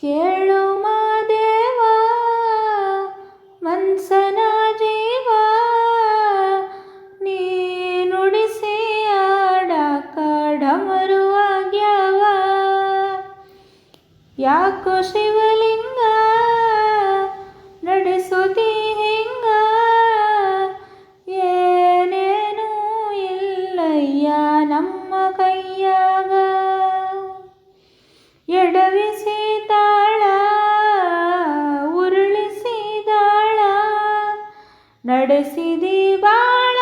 ಕೇಳು ಮಾದೇವ ಮನ್ಸನ ಜೀವ, ನೀ ನುಡಿಸಿ ಆಡಾಕ ಡಮರು ಆಗ್ಯಾವ. ಯಾಕೋ ಶಿವಲಿಂಗ ನಡೆಸುತ್ತಿ ಹಿಂಗ, ಏನೇನೂ ಇಲ್ಲಯ್ಯ ನಮ್ಮ ಕೈಯಾಗ. ಎಡವಿಸಿ ತಾಳ ಉರುಳಿಸಿದಾಳ, ನಡೆಸಿದಿ ಬಾಳ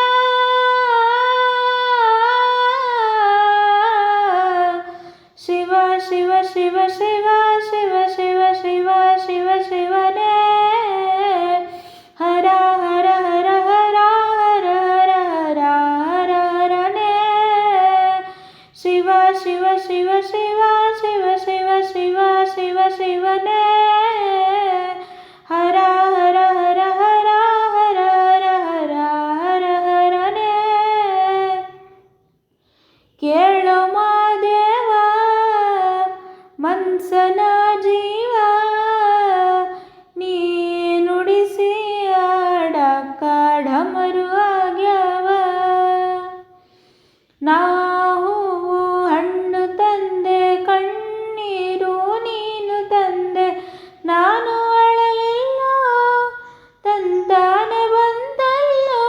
ಶಿವ ಶಿವ ಶಿವ ಶಿವ ಶಿವ ಶಿವ ಶಿವ ಶಿವ ಶಿವನೇ. ಹರ ಹರ ಹರ ಹರ ಹರ ಹರ ಹರ ಹರ ಹರನೇ. ಶಿವ ಶಿವ ಶಿವ ಶಿವ ಶಿವ ಶಿವ ಶಿವ ಶಿವ ಶಿವನೇ. ಹರ ಹರ ಹರ ಹರ ಹರ ಹರ ಹರ ಹರ ಹರನೇ. ಕೇಳೋ ಮಾದೇವ ಮನ್ಸನ ಜೀವ, ನೀ ನುಡಿಸಿ ಆಡಾಕ ಡಮರು ಆಗ್ಯಾವ. ನಾವು ಹಣ್ಣು ತಂದೆ ಕಣ್ಣೀರು ನೀನು ತಂದೆ, ನಾನು ಅಳಲಿಲ್ಲ ತಂತಾನೆ ಬಂದಲ್ಲೋ.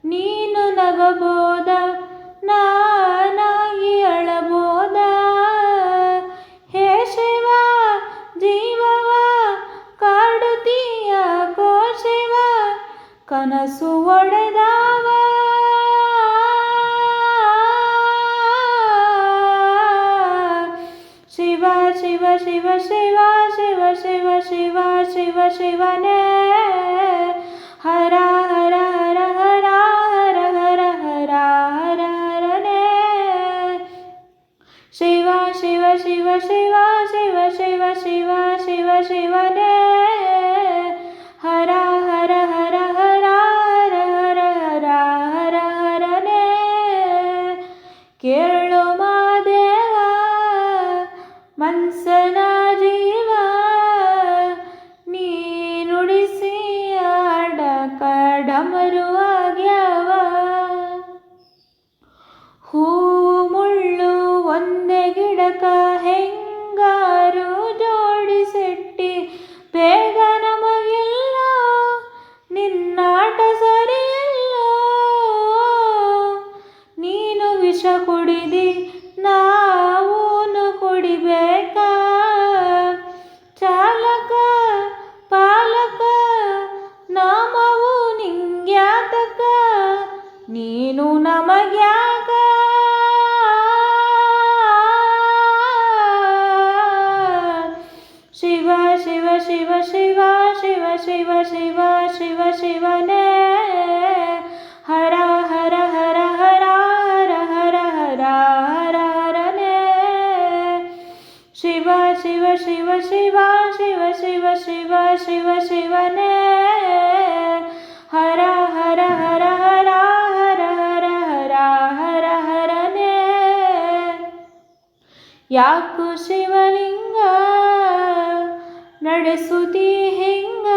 ನೀನು ನಗಬೋದ ನಾನಾಗಿ ಅಳಬೋದ, ಹೇ ಶಿವ ಜೀವವ ಕಾಡುತ್ತೀಯಾಕೋ ಶಿವ, ಕನಸು ಒಡೆದಾವ. ಶಿವ ಶಿವ ಶಿವ ಶಿವ ಶಿವ ಶಿವ ಶಿವ ಶಿವ ಶಿವನೇ. ಹರ ಹರ ಹರ ಹರ ಹರ ಹರ ಹರ ಹರ ಹರನೇ. ಶಿವ ಶಿವ ಶಿವ ಶಿವ ಶಿವ ಶಿವ ಶಿವ ಶಿವ ಶಿವನೇ. ಹರ ಹರ ಹರ ಹರ ಹರ ಹರ ಹರ ಹರ ಹರನೇ. ಕೇಳು ಮಾದೇವ ಮನ್ಸನ ಜೀವ, ನೀ ನುಡಿಸಿ ಆಡಾಕ ಡಮರು ಆಗ್ಯಾವ. ಹೂ ಮುಳ್ಳು ಒಂದೇ ಗಿಡಕ ಹೆಂಗಾರು ಜೋಡಿಸಿಟ್ಟಿ, ಬೇಗ ನಮಗಿಲ್ಲ ನಿನ್ನಾಟ ಸರಿಯಿಲ್ಲ. ನೀನು ವಿಷ ಕುಡಿದಿ ನಾವೂನು ಕುಡಿಬೇಕ, ಚಾಲಕ ಪಾಲಕ ನಾಮವು ನಿಂಗ್ಯಾತಕ, ನೀನು ನಮಗ್ಯಾಕ. ಶಿವ ಶಿವ ಶಿವ ಶಿವ ಶಿವ ಶಿವ ಶಿವ ಶಿವ ಶಿವನೇ. ಹರ ಹರ ಹರ ಹರ ಹರ ಹರ ಹರ ಹರ ಹರನೇ. ಶಿವ ಶಿವ ಶಿವ ಶಿವ ಶಿವ ಶಿವ ಶಿವ ಶಿವ ಶಿವನೇ. ಹರ ಹರ ಹರ ಹರ ಹರ ಹರ ಹರ ಹರ ಹರನೇ. ಯಾಕೋ ಶಿವಲಿಂಗ ನಡೆಸುತ್ತಿ ಹಿಂಗ,